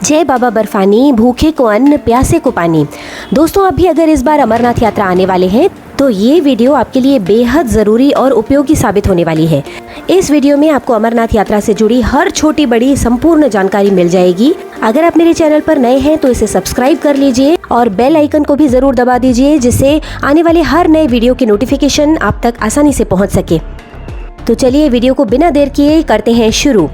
जय बाबा बर्फानी, भूखे को अन्न, प्यासे को पानी। दोस्तों, आप भी अगर इस बार अमरनाथ यात्रा आने वाले हैं तो ये वीडियो आपके लिए बेहद ज़रूरी और उपयोगी साबित होने वाली है। इस वीडियो में आपको अमरनाथ यात्रा से जुड़ी हर छोटी बड़ी संपूर्ण जानकारी मिल जाएगी। अगर आप मेरे चैनल पर नए हैं तो इसे सब्सक्राइब कर लीजिए और बेल आइकन को भी ज़रूर दबा दीजिए, जिससे आने वाले हर नए वीडियो की नोटिफिकेशन आप तक आसानी से पहुँच सके। तो चलिए वीडियो को बिना देर किए करते हैं शुरू।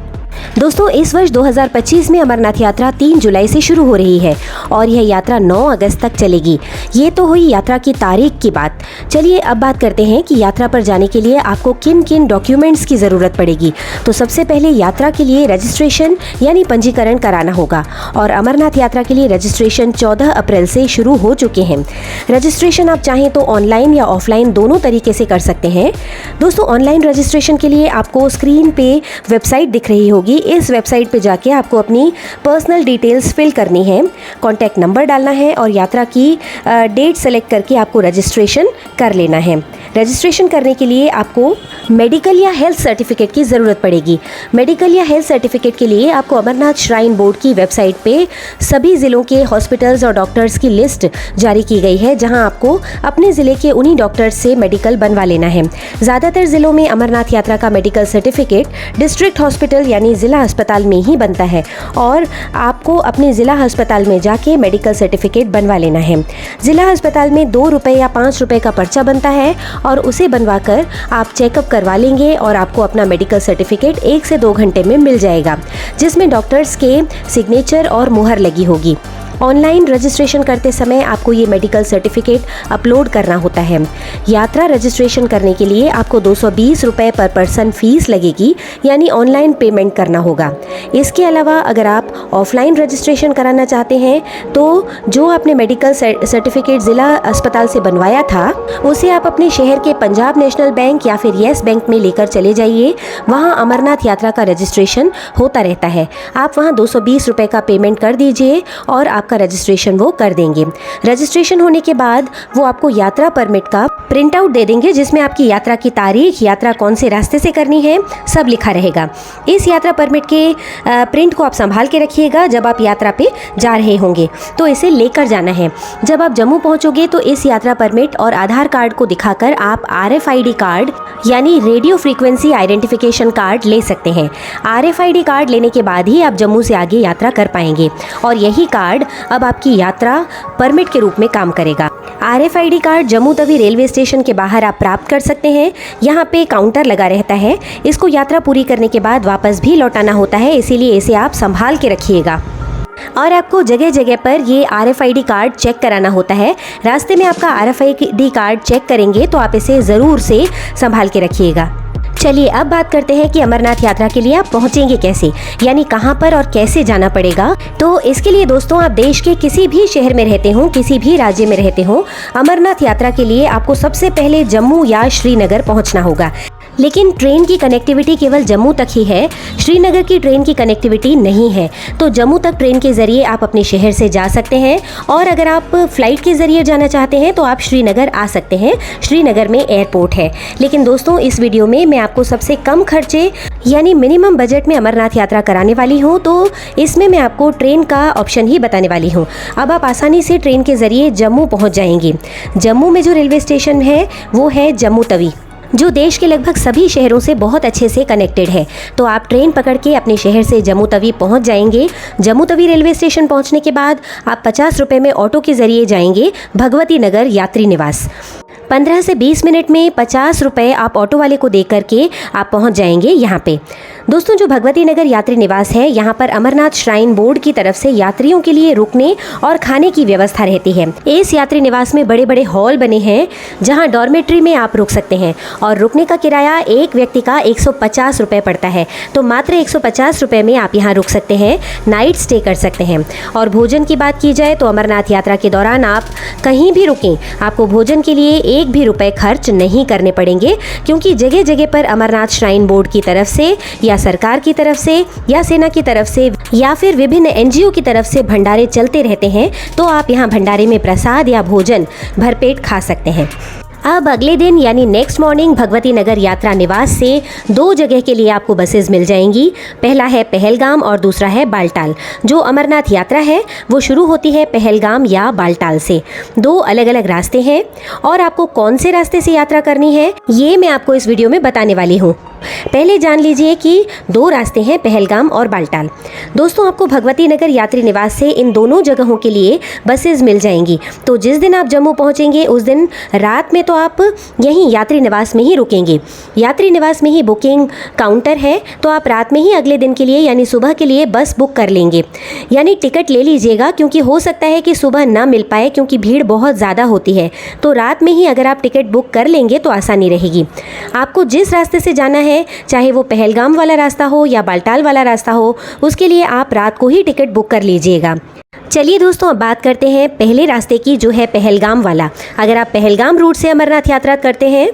दोस्तों, इस वर्ष 2025 में अमरनाथ यात्रा 3 जुलाई से शुरू हो रही है और यह यात्रा 9 अगस्त तक चलेगी। ये तो हुई यात्रा की तारीख की बात। चलिए अब बात करते हैं कि यात्रा पर जाने के लिए आपको किन किन डॉक्यूमेंट्स की ज़रूरत पड़ेगी। तो सबसे पहले यात्रा के लिए रजिस्ट्रेशन यानी पंजीकरण कराना होगा और अमरनाथ यात्रा के लिए रजिस्ट्रेशन 14 अप्रैल से शुरू हो चुके हैं। रजिस्ट्रेशन आप चाहें तो ऑनलाइन या ऑफलाइन दोनों तरीके से कर सकते हैं। दोस्तों, ऑनलाइन रजिस्ट्रेशन के लिए आपको स्क्रीन पे वेबसाइट दिख रही होगी। इस वेबसाइट पे जाके आपको अपनी पर्सनल डिटेल्स फिल करनी है, कॉन्टैक्ट नंबर डालना है और यात्रा की डेट सेलेक्ट करके आपको रजिस्ट्रेशन कर लेना है। रजिस्ट्रेशन करने के लिए आपको मेडिकल या हेल्थ सर्टिफिकेट की ज़रूरत पड़ेगी। मेडिकल या हेल्थ सर्टिफिकेट के लिए आपको अमरनाथ श्राइन बोर्ड की वेबसाइट पे सभी ज़िलों के हॉस्पिटल्स और डॉक्टर्स की लिस्ट जारी की गई है, जहां आपको अपने ज़िले के उन्हीं डॉक्टर्स से मेडिकल बनवा लेना है। ज़्यादातर ज़िलों में अमरनाथ यात्रा का मेडिकल सर्टिफिकेट डिस्ट्रिक्ट हॉस्पिटल यानी ज़िला अस्पताल में ही बनता है और आपको अपने ज़िला अस्पताल में जाके मेडिकल सर्टिफिकेट बनवा लेना है। ज़िला अस्पताल में 2 रुपये या 5 रुपये का पर्चा बनता है और उसे बनवाकर आप चेकअप करवा लेंगे और आपको अपना मेडिकल सर्टिफिकेट 1 से 2 घंटे में मिल जाएगा, जिसमें डॉक्टर्स के सिग्नेचर और मुहर लगी होगी। ऑनलाइन रजिस्ट्रेशन करते समय आपको ये मेडिकल सर्टिफिकेट अपलोड करना होता है। यात्रा रजिस्ट्रेशन करने के लिए आपको 220 रुपये पर पर्सन फीस लगेगी, यानी ऑनलाइन पेमेंट करना होगा। इसके अलावा अगर आप ऑफलाइन रजिस्ट्रेशन कराना चाहते हैं तो जो आपने मेडिकल सर्टिफिकेट ज़िला अस्पताल से बनवाया था उसे आप अपने शहर के पंजाब नेशनल बैंक या फिर येस बैंक में लेकर चले जाइए। वहाँ अमरनाथ यात्रा का रजिस्ट्रेशन होता रहता है। आप वहाँ 220 रुपये का पेमेंट कर दीजिए और आपका रजिस्ट्रेशन वो कर देंगे। रजिस्ट्रेशन होने के बाद वो आपको यात्रा परमिट का प्रिंट आउट दे देंगे, जिसमें आपकी यात्रा की तारीख, यात्रा कौन से रास्ते से करनी है, सब लिखा रहेगा। इस यात्रा परमिट के प्रिंट को आप संभाल के रखिएगा। जब आप यात्रा पे जा रहे होंगे तो इसे लेकर जाना है। जब आप जम्मू पहुंचोगे तो इस यात्रा परमिट और आधार कार्ड को दिखाकर आप RFID कार्ड यानी रेडियो फ्रीक्वेंसी आइडेंटिफिकेशन कार्ड ले सकते हैं। RFID कार्ड लेने के बाद ही आप जम्मू से आगे यात्रा कर पाएंगे और यही कार्ड अब आपकी यात्रा परमिट के रूप में काम करेगा। RFID card Jammu Tawi railway station के बाहर आप प्राप्त कर सकते हैं। यहाँ पे काउंटर लगा रहता है। इसको यात्रा पूरी करने के बाद वापस भी लौटाना होता है, इसीलिए इसे आप संभाल के रखिएगा। और आपको जगह जगह पर ये RFID कार्ड चेक कराना होता है। रास्ते में आपका RFID कार्ड चेक करेंगे तो आप इसे ज़रूर से संभाल के रखिएगा। चलिए अब बात करते हैं कि अमरनाथ यात्रा के लिए आप पहुंचेंगे कैसे, यानी कहां पर और कैसे जाना पड़ेगा। तो इसके लिए दोस्तों, आप देश के किसी भी शहर में रहते हो, किसी भी राज्य में रहते हो, अमरनाथ यात्रा के लिए आपको सबसे पहले जम्मू या श्रीनगर पहुंचना होगा। लेकिन ट्रेन की कनेक्टिविटी केवल जम्मू तक ही है, श्रीनगर की ट्रेन की कनेक्टिविटी नहीं है। तो जम्मू तक ट्रेन के ज़रिए आप अपने शहर से जा सकते हैं और अगर आप फ़्लाइट के ज़रिए जाना चाहते हैं तो आप श्रीनगर आ सकते हैं। श्रीनगर में एयरपोर्ट है। लेकिन दोस्तों, इस वीडियो में मैं आपको सबसे कम खर्चे यानी मिनिमम बजट में अमरनाथ यात्रा कराने वाली हूँ, तो इसमें मैं आपको ट्रेन का ऑप्शन ही बताने वाली हूँ। अब आप आसानी से ट्रेन के ज़रिए जम्मू पहुँच जाएंगे। जम्मू में जो रेलवे स्टेशन है वो है जम्मू तवी, जो देश के लगभग सभी शहरों से बहुत अच्छे से कनेक्टेड है। तो आप ट्रेन पकड़ के अपने शहर से जम्मू तवी पहुंच जाएंगे। जम्मू तवी रेलवे स्टेशन पहुंचने के बाद आप 50 रुपये में ऑटो के ज़रिए जाएंगे भगवती नगर यात्री निवास। 15 से 20 मिनट में 50 रुपये आप ऑटो वाले को दे करके आप पहुंच जाएंगे यहाँ पे। दोस्तों, जो भगवती नगर यात्री निवास है, यहाँ पर अमरनाथ श्राइन बोर्ड की तरफ से यात्रियों के लिए रुकने और खाने की व्यवस्था रहती है। इस यात्री निवास में बड़े बड़े हॉल बने हैं जहाँ डॉर्मेट्री में आप रुक सकते हैं और रुकने का किराया एक व्यक्ति का 150 रुपये पड़ता है। तो मात्र 150 रुपये में आप यहाँ रुक सकते हैं, नाइट स्टे कर सकते हैं। और भोजन की बात की जाए तो अमरनाथ यात्रा के दौरान आप कहीं भी रुकें, आपको भोजन के लिए 1 भी रुपए खर्च नहीं करने पड़ेंगे, क्योंकि जगह जगह पर अमरनाथ श्राइन बोर्ड की तरफ से या सरकार की तरफ से या सेना की तरफ से या फिर विभिन्न NGO की तरफ से भंडारे चलते रहते हैं। तो आप यहाँ भंडारे में प्रसाद या भोजन भरपेट खा सकते हैं। अब अगले दिन यानी नेक्स्ट मॉर्निंग भगवती नगर यात्रा निवास से 2 जगह के लिए आपको बसेस मिल जाएंगी। पहला है पहलगाम और दूसरा है बालटाल। जो अमरनाथ यात्रा है वो शुरू होती है पहलगाम या बालटाल से। 2 अलग अलग रास्ते हैं और आपको कौन से रास्ते से यात्रा करनी है ये मैं आपको इस वीडियो में बताने वाली हूँ। पहले जान लीजिए कि 2 रास्ते हैं पहलगाम और बालटाल। दोस्तों आपको भगवती नगर यात्री निवास से इन दोनों जगहों के लिए बसेस मिल जाएंगी। तो जिस दिन आप जम्मू पहुंचेंगे उस दिन रात में तो आप यहीं यात्री निवास में ही रुकेंगे। यात्री निवास में ही बुकिंग काउंटर है, तो आप रात में ही अगले दिन के लिए यानी सुबह के लिए बस बुक कर लेंगे। यानी टिकट ले लीजिएगा, क्योंकि हो सकता है कि सुबह ना मिल पाए क्योंकि भीड़ बहुत ज़्यादा होती है। तो रात में ही अगर आप टिकट बुक कर लेंगे तो आसानी रहेगी। आपको जिस रास्ते से जाना है, चाहे वो पहलगाम वाला रास्ता हो या बालटाल वाला रास्ता हो, उसके लिए आप रात को ही टिकट बुक कर लीजिएगा। चलिए दोस्तों अब बात करते हैं पहले रास्ते की, जो है पहलगाम वाला। अगर आप पहलगाम रूट से अमरनाथ यात्रा करते हैं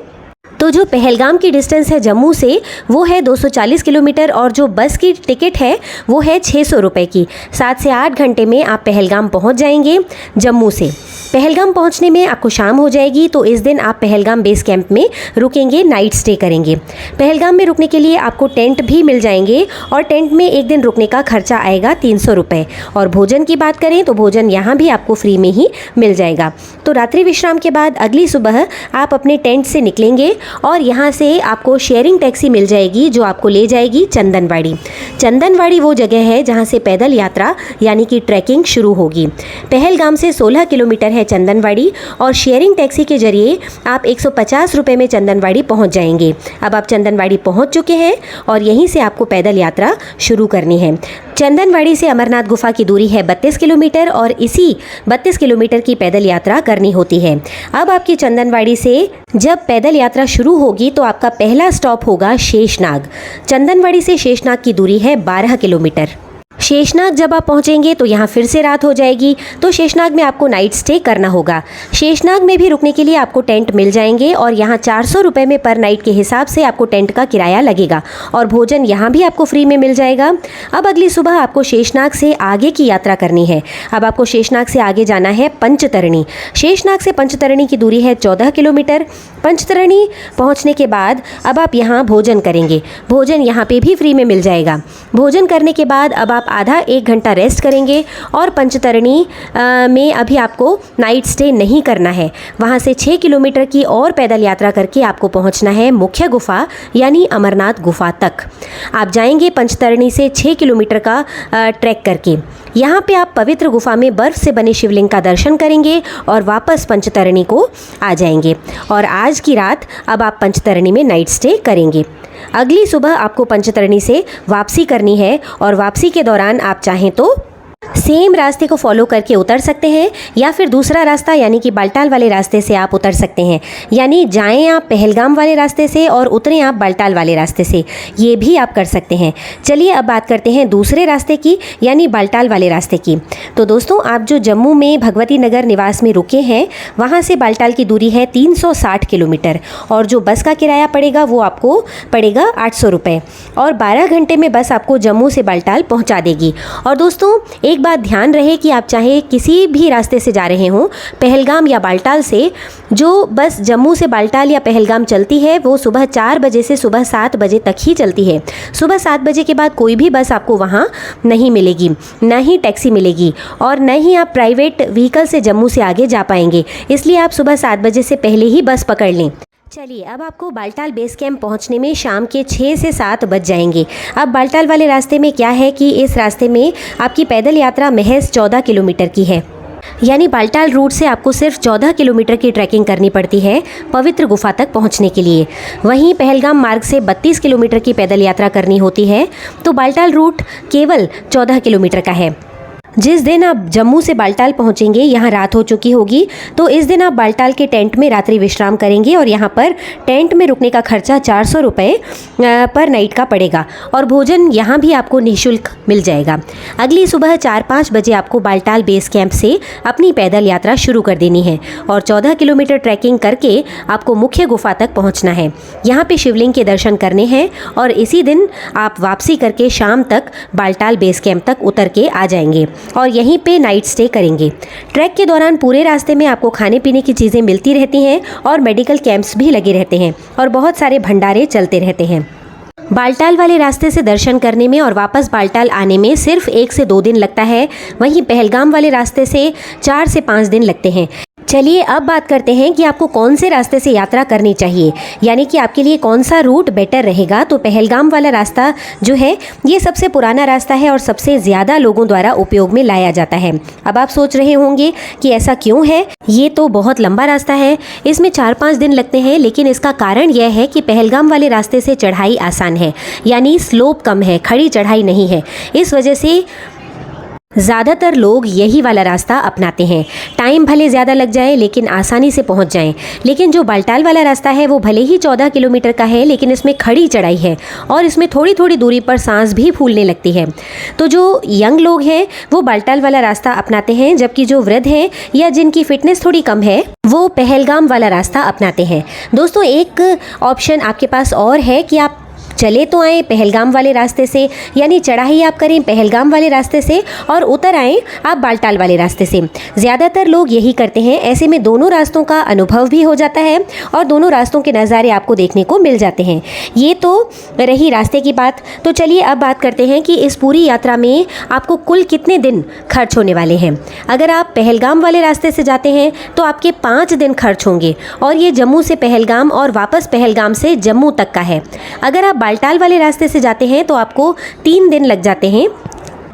तो जो पहलगाम की डिस्टेंस है जम्मू से वो है 240 किलोमीटर और जो बस की टिकट है वो है 600 रुपये की। 7 से 8 घंटे में आप पहलगाम पहुंच जाएंगे जम्मू से। पहलगाम पहुंचने में आपको शाम हो जाएगी, तो इस दिन आप पहलगाम बेस कैंप में रुकेंगे, नाइट स्टे करेंगे। पहलगाम में रुकने के लिए आपको टेंट भी मिल जाएंगे और टेंट में एक दिन रुकने का खर्चा आएगा 300 रुपये। और भोजन की बात करें तो भोजन यहाँ भी आपको फ्री में ही मिल जाएगा। तो रात्रि विश्राम के बाद अगली सुबह आप अपने टेंट से निकलेंगे और यहाँ से आपको शेयरिंग टैक्सी मिल जाएगी जो आपको ले जाएगी चंदनवाड़ी। चंदनवाड़ी वो जगह है जहाँ से पैदल यात्रा यानी कि ट्रैकिंग शुरू होगी। पहलगाम से 16 किलोमीटर है चंदनवाड़ी और शेयरिंग टैक्सी के जरिए आप 150 रुपये में चंदनवाड़ी पहुँच जाएंगे। अब आप चंदनवाड़ी पहुँच चुके हैं और यहीं से आपको पैदल यात्रा शुरू करनी है। चंदनवाड़ी से अमरनाथ गुफा की दूरी है 32 किलोमीटर और इसी 32 किलोमीटर की पैदल यात्रा करनी होती है। अब आपकी चंदनवाड़ी से जब पैदल यात्रा शुरू होगी तो आपका पहला स्टॉप होगा शेषनाग। चंदनवाड़ी से शेषनाग की दूरी है 12 किलोमीटर। शेषनाग जब आप पहुंचेंगे तो यहाँ फिर से रात हो जाएगी, तो शेषनाग में आपको नाइट स्टे करना होगा। शेषनाग में भी रुकने के लिए आपको टेंट मिल जाएंगे और यहाँ 400 रुपये में पर नाइट के हिसाब से आपको टेंट का किराया लगेगा और भोजन यहाँ भी आपको फ्री में मिल जाएगा। अब अगली सुबह आपको शेषनाग से आगे की यात्रा करनी है। अब आपको शेषनाग से आगे जाना है पंचतरणी। शेषनाग से पंचतरणी की दूरी है 14 किलोमीटर। पंचतरणी पहुँचने के बाद अब आप यहाँ भोजन करेंगे। भोजन यहाँ पर भी फ्री में मिल जाएगा। भोजन करने के बाद अब आप आधा 1 घंटा रेस्ट करेंगे और पंचतरणी में अभी आपको नाइट स्टे नहीं करना है। वहाँ से 6 किलोमीटर की और पैदल यात्रा करके आपको पहुँचना है मुख्य गुफा यानी अमरनाथ गुफा तक। आप जाएंगे पंचतरणी से 6 किलोमीटर का ट्रैक करके। यहाँ पे आप पवित्र गुफा में बर्फ़ से बने शिवलिंग का दर्शन करेंगे और वापस पंचतरणी को आ जाएंगे। और आज की रात अब आप पंचतरणी में नाइट स्टे करेंगे। अगली सुबह आपको पंचतरणी से वापसी करनी है और वापसी के दौरान आप चाहें तो सेम रास्ते को फॉलो करके उतर सकते हैं या फिर दूसरा रास्ता यानी कि बालटाल वाले रास्ते से आप उतर सकते हैं। यानी जाएं आप पहलगाम वाले रास्ते से और उतरें आप बालटाल वाले रास्ते से, ये भी आप कर सकते हैं। चलिए अब बात करते हैं दूसरे रास्ते की यानी बालटाल वाले रास्ते की। तो दोस्तों आप जो जम्मू में भगवती नगर निवास में रुके हैं वहाँ से बालटाल की दूरी है 360 किलोमीटर और जो बस का किराया पड़ेगा वो आपको पड़ेगा 800 रुपये और 12 घंटे में बस आपको जम्मू से बालटाल पहुँचा देगी। और दोस्तों एक बात ध्यान रहे कि आप चाहे किसी भी रास्ते से जा रहे हों, पहलगाम या बालटाल से, जो बस जम्मू से बालटाल या पहलगाम चलती है वो सुबह 4 बजे से सुबह 7 बजे तक ही चलती है। सुबह 7 बजे के बाद कोई भी बस आपको वहाँ नहीं मिलेगी, न ही टैक्सी मिलेगी और न ही आप प्राइवेट व्हीकल से जम्मू से आगे जा पाएंगे। इसलिए आप सुबह 7 बजे से पहले ही बस पकड़ लें। चलिए अब आपको बालटाल बेस कैंप पहुंचने में शाम के 6 से 7 बज जाएंगे। अब बालटाल वाले रास्ते में क्या है कि इस रास्ते में आपकी पैदल यात्रा महज 14 किलोमीटर की है। यानी बालटाल रूट से आपको सिर्फ 14 किलोमीटर की ट्रैकिंग करनी पड़ती है पवित्र गुफा तक पहुंचने के लिए। वहीं पहलगाम मार्ग से 32 किलोमीटर की पैदल यात्रा करनी होती है, तो बालटाल रूट केवल 14 किलोमीटर का है। जिस दिन आप जम्मू से बालटाल पहुंचेंगे यहाँ रात हो चुकी होगी, तो इस दिन आप बालटाल के टेंट में रात्रि विश्राम करेंगे और यहाँ पर टेंट में रुकने का खर्चा 400 रुपये पर नाइट का पड़ेगा और भोजन यहाँ भी आपको निःशुल्क मिल जाएगा। अगली सुबह 4-5 बजे आपको बालटाल बेस कैंप से अपनी पैदल यात्रा शुरू कर देनी है और 14 किलोमीटर ट्रैकिंग करके आपको मुख्य गुफा तक पहुँचना है। यहाँ पर शिवलिंग के दर्शन करने हैं और इसी दिन आप वापसी करके शाम तक बालटाल बेस कैंप तक उतर के आ जाएंगे। और यहीं पे नाइट स्टे करेंगे। ट्रैक के दौरान पूरे रास्ते में आपको खाने पीने की चीज़ें मिलती रहती हैं और मेडिकल कैंप्स भी लगे रहते हैं और बहुत सारे भंडारे चलते रहते हैं। बालटाल वाले रास्ते से दर्शन करने में और वापस बालटाल आने में सिर्फ 1 से 2 दिन लगता है। वहीं पहलगाम वाले रास्ते से 4 से 5 दिन लगते हैं। चलिए अब बात करते हैं कि आपको कौन से रास्ते से यात्रा करनी चाहिए, यानी कि आपके लिए कौन सा रूट बेटर रहेगा। तो पहलगाम वाला रास्ता जो है ये सबसे पुराना रास्ता है और सबसे ज़्यादा लोगों द्वारा उपयोग में लाया जाता है। अब आप सोच रहे होंगे कि ऐसा क्यों है। ये तो बहुत लंबा रास्ता है, इसमें 4-5 दिन लगते हैं, लेकिन इसका कारण यह है कि पहलगाम वाले रास्ते से चढ़ाई आसान है, यानी स्लोप कम है, खड़ी चढ़ाई नहीं है। इस वजह से ज़्यादातर लोग यही वाला रास्ता अपनाते हैं। टाइम भले ज़्यादा लग जाए लेकिन आसानी से पहुंच जाएं। लेकिन जो बालटाल वाला रास्ता है वो भले ही 14 किलोमीटर का है, लेकिन इसमें खड़ी चढ़ाई है और इसमें थोड़ी थोड़ी दूरी पर सांस भी फूलने लगती है। तो जो यंग लोग हैं वो बालटाल वाला रास्ता अपनाते हैं, जबकि जो वृद्ध हैं या जिनकी फिटनेस थोड़ी कम है वो पहलगाम वाला रास्ता अपनाते हैं। दोस्तों, एक ऑप्शन आपके पास और है कि आप चले तो आएँ पहलगाम वाले रास्ते से, यानी चढ़ाई आप करें पहलगाम वाले रास्ते से और उतर आएँ आप बालटाल वाले रास्ते से। ज़्यादातर लोग यही करते हैं। ऐसे में दोनों रास्तों का अनुभव भी हो जाता है और दोनों रास्तों के नज़ारे आपको देखने को मिल जाते हैं। ये तो रही रास्ते की बात। तो चलिए अब बात करते हैं कि इस पूरी यात्रा में आपको कुल कितने दिन खर्च होने वाले हैं। अगर आप पहलगाम वाले रास्ते से जाते हैं तो आपके 5 दिन खर्च होंगे और ये जम्मू से पहलगाम और वापस पहलगाम से जम्मू तक का है। अगर आप बालटाल वाले रास्ते से जाते हैं तो आपको 3 दिन लग जाते हैं।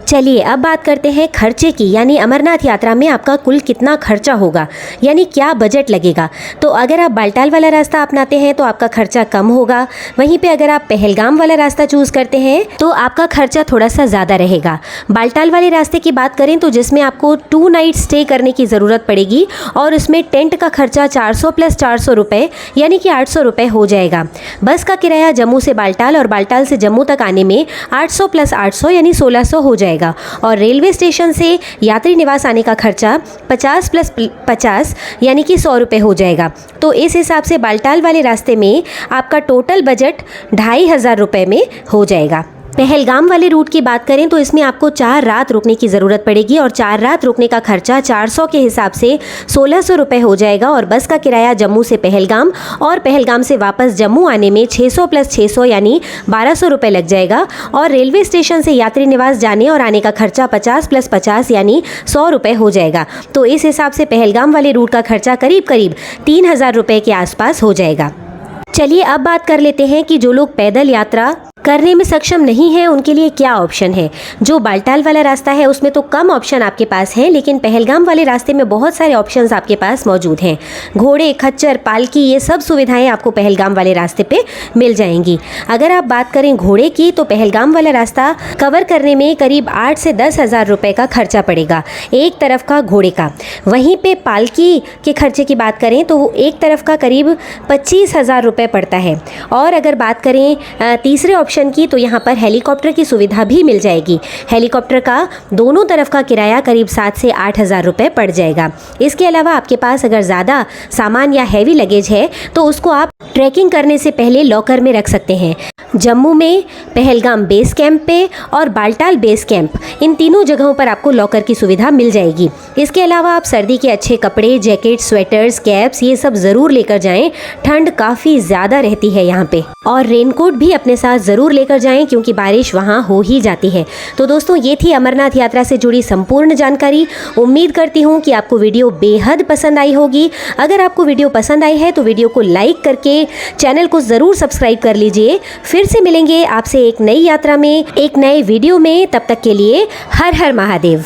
चलिए अब बात करते हैं खर्चे की, यानी अमरनाथ यात्रा में आपका कुल कितना खर्चा होगा, यानी क्या बजट लगेगा। तो अगर आप बालटाल वाला रास्ता अपनाते हैं तो आपका खर्चा कम होगा। वहीं पे अगर आप पहलगाम वाला रास्ता चूज़ करते हैं तो आपका खर्चा थोड़ा सा ज़्यादा रहेगा। बालटाल वाले रास्ते की बात करें तो जिसमें आपको 2 नाइट स्टे करने की ज़रूरत पड़ेगी और उसमें टेंट का खर्चा 400 + 400 रुपये, यानी कि 800 रुपये हो जाएगा। बस का किराया जम्मू से बालटाल और बालटाल से जम्मू तक आने में 800 + 800 यानी 1600 हो जाएगा। और रेलवे स्टेशन से यात्री निवास आने का खर्चा 50 + 50 यानी कि 100 रुपये हो जाएगा। तो इस हिसाब से बालटाल वाले रास्ते में आपका टोटल बजट 2500 रुपये में हो जाएगा। पहलगाम वाले रूट की बात करें तो इसमें आपको 4 रात रुकने की ज़रूरत पड़ेगी और 4 रात रुकने का खर्चा 400 के हिसाब से 1600 रुपये हो जाएगा। और बस का किराया जम्मू से पहलगाम और पहलगाम से वापस जम्मू आने में 600 + 600 यानी 1200 रुपये लग जाएगा। और रेलवे स्टेशन से यात्री निवास जाने और आने का खर्चा 50 + 50 यानी 100 रुपये हो जाएगा। तो इस हिसाब से पहलगाम वाले रूट का खर्चा करीब करीब 3000 रुपये के आसपास हो जाएगा। चलिए अब बात कर लेते हैं कि जो लोग पैदल यात्रा करने में सक्षम नहीं है उनके लिए क्या ऑप्शन है। जो बालटाल वाला रास्ता है उसमें तो कम ऑप्शन आपके पास हैं, लेकिन पहलगाम वाले रास्ते में बहुत सारे ऑप्शंस आपके पास मौजूद हैं। घोड़े, खच्चर, पालकी, ये सब सुविधाएं आपको पहलगाम वाले रास्ते पे मिल जाएंगी। अगर आप बात करें घोड़े की तो पहलगाम वाला रास्ता कवर करने में करीब 8 से 10 हज़ार रुपये का खर्चा पड़ेगा एक तरफ का घोड़े का। वहीं पे पालकी के खर्चे की बात करें तो वो एक तरफ का करीब 25,000 रुपये पड़ता है। और अगर बात करें तीसरे ऑप्शन की तो यहाँ पर हेलीकॉप्टर की सुविधा भी मिल जाएगी। हेलीकॉप्टर का दोनों तरफ का किराया करीब 7 से 8 हज़ार रुपये पड़ जाएगा। इसके अलावा आपके पास अगर ज़्यादा सामान या हैवी लगेज है तो उसको आप ट्रैकिंग करने से पहले लॉकर में रख सकते हैं। जम्मू में पहलगाम बेस कैंप पे और बालटाल बेस कैंप, इन तीनों जगहों पर आपको लॉकर की सुविधा मिल जाएगी। इसके अलावा आप सर्दी के अच्छे कपड़े, जैकेट, स्वेटर्स, कैप्स ये सब ज़रूर लेकर जाएं। ठंड काफ़ी ज़्यादा रहती है यहाँ पे। और रेनकोट भी अपने साथ ज़रूर लेकर जाएं क्योंकि बारिश वहाँ हो ही जाती है। तो दोस्तों, ये थी अमरनाथ यात्रा से जुड़ी संपूर्ण जानकारी। उम्मीद करती हूँ कि आपको वीडियो बेहद पसंद आई होगी। अगर आपको वीडियो पसंद आई है तो वीडियो को लाइक करके चैनल को ज़रूर सब्सक्राइब कर लीजिए। फिर से मिलेंगे आपसे एक नई यात्रा में, एक नए वीडियो में। तब तक के लिए हर हर महादेव।